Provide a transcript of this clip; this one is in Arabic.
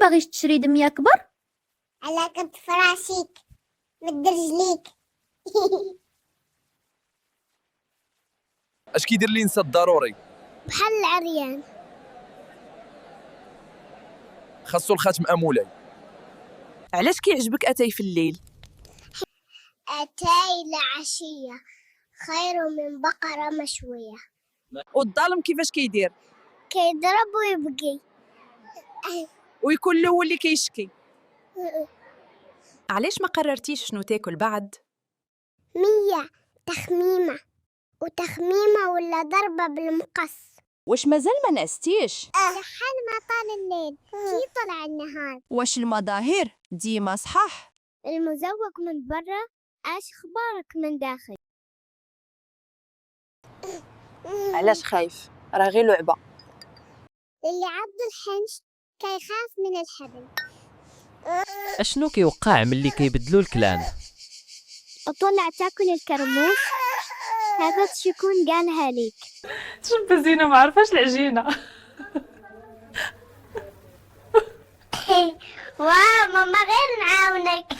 ما باغيش تشري دميه كبر؟ على قد فراشيك مد رجليك. اش كيدير الانسان ضروري؟ بحال العريان. خاصو الخاتم امولاي. علاش كيعجبك اتاي في الليل؟ أتاي العشية خير من بقرة مشوية. والظالم كيفاش كيدير؟ كيضرب ويبقي. ويكون له هو اللي كيشكي. علاش ما قررتيش شنو تاكل بعد؟ 100 تخميمة، وتخميمة ولا ضربة بالمقص. واش مازال ما نعستيش؟ شحال ما طال الليل كي طلع النهار. واش المظاهر ديما صحاح؟ المزوق من برا، اش اخبارك من داخل؟ علاش خايف؟ راه غير لعبه. اللي عبد الحنش كيخاف من الحبل. اشنو كيوقع ملي كيبدلوا الكلام؟ طلع تاكل الكرموس، هذا شكون قالها ليك؟ شنو زينة ما عرفاش العجينة. واه ماما غير نعاونك.